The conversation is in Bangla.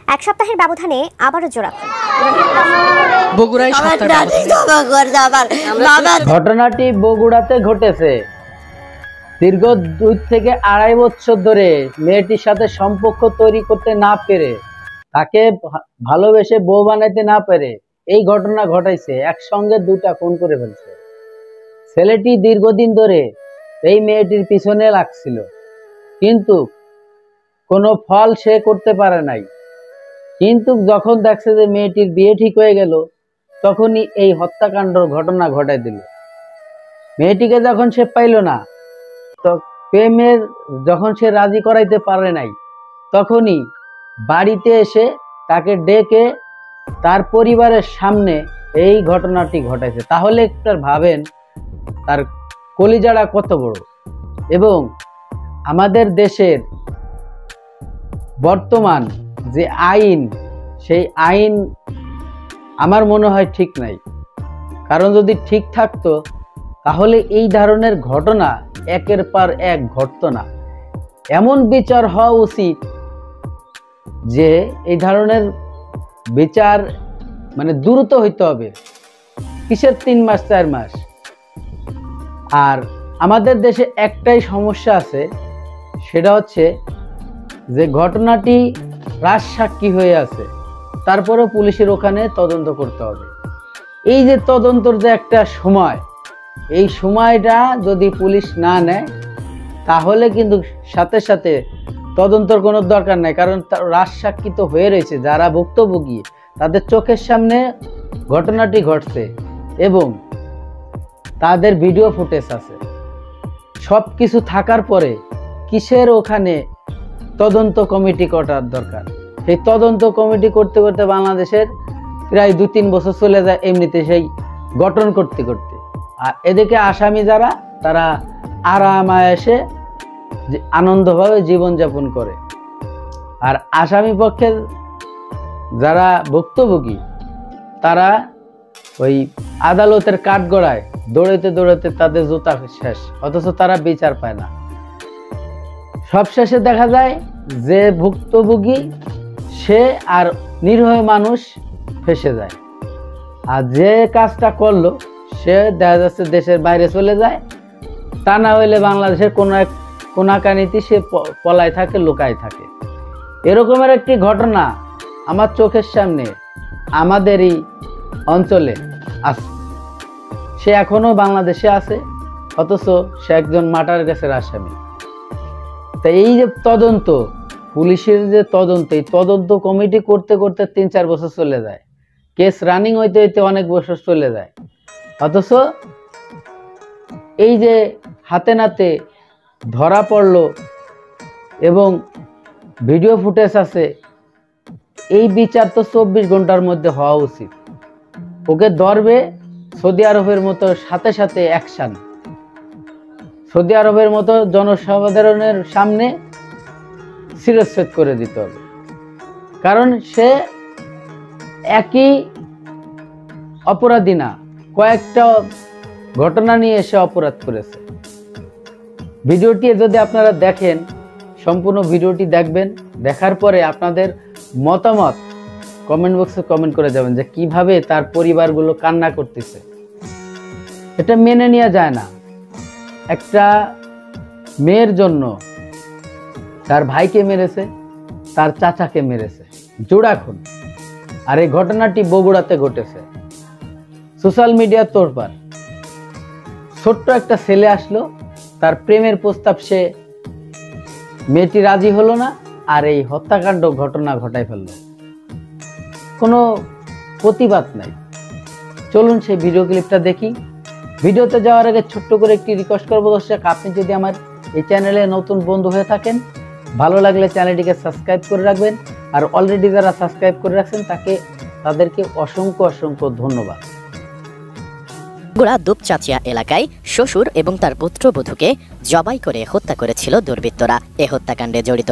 এক সপ্তাহের ব্যবধানে আবারও জোড়া খুন। ঘটনাটি বগুড়াতে ঘটেছে। দীর্ঘ 2 থেকে 2.5 বছর ধরে মেয়েটির সাথে সম্পর্ক তৈরি করতে না পেরে, তাকে ভালোবেসে বউ বানাইতে না পেরে এই ঘটনা ঘটাইছে। একসঙ্গে 2টা খুন করে ফেলছে। ছেলেটি দীর্ঘদিন ধরে এই মেয়েটির পিছনে লাগছিল, কিন্তু কোনো ফল সে করতে পারে নাই। কিন্তু যখন দেখছে যে মেয়েটির বিয়ে ঠিক হয়ে গেল, তখনই এই হত্যাকাণ্ড ঘটনা ঘটাই দিল। মেয়েটিকে যখন সে পাইল না, তো প্রেমের যখন সে রাজি করাইতে পারে নাই, তখনই বাড়িতে এসে তাকে ডেকে তার পরিবারের সামনে এই ঘটনাটি ঘটাইছে। তাহলে একটু ভাবেন তার কলিজাড়া কত বড়। এবং আমাদের দেশের বর্তমান যে আইন, সেই আইন আমার মনে হয় ঠিক নাই। কারণ যদি ঠিক থাকতো তাহলে এই ধরনের ঘটনা একের পর এক ঘটতো না। এমন বিচার হওয়া উচিত যে এই ধরনের বিচার মানে দ্রুত হইতে হবে। কিসের 3 মাস 4 মাস? আর আমাদের দেশে একটাই সমস্যা আছে, সেটা হচ্ছে যে ঘটনাটি রাজসাক্ষী হয়ে আছে, তারপরে পুলিশের ওখানে তদন্ত করতে হবে। এই যে তদন্তর যে একটা সময়, এই সময়টা যদি পুলিশ না নেয় তাহলে কিন্তু সাথে সাথে তদন্তর কোনো দরকার নাই। কারণ রাজসাক্ষী তো হয়ে রয়েছে, যারা ভুক্তভোগী তাদের চোখের সামনে ঘটনাটি ঘটছে এবং তাদের ভিডিও ফুটেজ আছে। সব কিছু থাকার পরে কিসের ওখানে তদন্ত কমিটি করার দরকার? সেই তদন্ত কমিটি করতে করতে বাংলাদেশের প্রায় 2-3 বছর চলে যায় এমনিতে সেই গঠন করতে করতে। আর এদিকে আসামি যারা, তারা আরামায়েশে আনন্দভাবে জীবনযাপন করে। আর আসামি পক্ষের যারা ভুক্তভোগী, তারা ওই আদালতের কাঠগড়ায় দৌড়াতে দৌড়াতে তাদের জুতা শেষ, অথচ তারা বিচার পায় না। সবশেষে দেখা যায় যে ভুক্তভোগী সে আর নিরীহ মানুষ ফেঁসে যায়। আর যে কাজটা করলো সে দেখা যাচ্ছে দেশের বাইরে চলে যায়, তা না হইলে বাংলাদেশের কোনো এক কোনাকানিতে সে পলায় থাকে, লুকায় থাকে। এরকমের একটি ঘটনা আমার চোখের সামনে আমাদেরই অঞ্চলে আছে। সে এখনো বাংলাদেশে আছে, অথচ সে একজন মার্ডার কেসের আসামি। তা এই যে তদন্ত, পুলিশের যে তদন্ত, এই তদন্ত কমিটি করতে করতে 3-4 বছর চলে যায়, কেস রানিং হইতে হইতে অনেক বছর চলে যায়। অথচ এই যে হাতে নাতে ধরা পড়লো এবং ভিডিও ফুটেজ আছে, এই বিচার তো 24 ঘন্টার মধ্যে হওয়া উচিত। ওকে ধরবে, সৌদি আরবের মতো সাথে সাথে অ্যাকশন, সৌদি আরবের মতো জনসাধারণের সামনে শিরচ্ছেদ করে দিতে হবে। কারণ সে একই অপরাধী না, কয়েকটা ঘটনা নিয়ে এসে অপরাধ করেছে। ভিডিওটি যদি আপনারা দেখেন, সম্পূর্ণ ভিডিওটি দেখবেন, দেখার পরে আপনাদের মতামত কমেন্ট বক্সে কমেন্ট করে যাবেন যে কিভাবে তার পরিবারগুলো কান্না করতেছে। এটা মেনে নেওয়া যায় না। একটা মেয়ের জন্য তার ভাইকে মেরেছে, তার চাচাকে মেরেছে, জোড়া খুন। আর এই ঘটনাটি বগুড়াতে ঘটেছে। সোশ্যাল মিডিয়া তোড়পাড়। ছোট্ট একটা ছেলে আসলো, তার প্রেমের প্রস্তাব সে, মেয়েটি রাজি হলো না, আর এই হত্যাকাণ্ড ঘটনা ঘটাই ফেলল। কোনো প্রতিবাদ নাই। চলুন সেই ভিডিও ক্লিপটা দেখি। ভিডিওতে যাওয়ার আগে ছোট্ট করে একটি রিকোয়েস্ট করবো দর্শক, আপনি যদি আমার এই চ্যানেলে নতুন বন্ধু হয়ে থাকেন, ভালো লাগলে চ্যানেলটিকে সাবস্ক্রাইব করে রাখবেন। আর অলরেডি যারা সাবস্ক্রাইব করে রাখছেন তাদেরকে অসংখ্য অসংখ্য ধন্যবাদ। বগুড়া দুপচাচিয়া এলাকায় শ্বশুর এবং তার পুত্রবধূকে জবাই করে হত্যা করেছিল দুর্বৃত্তরা। এ হত্যাকাণ্ডে জড়িত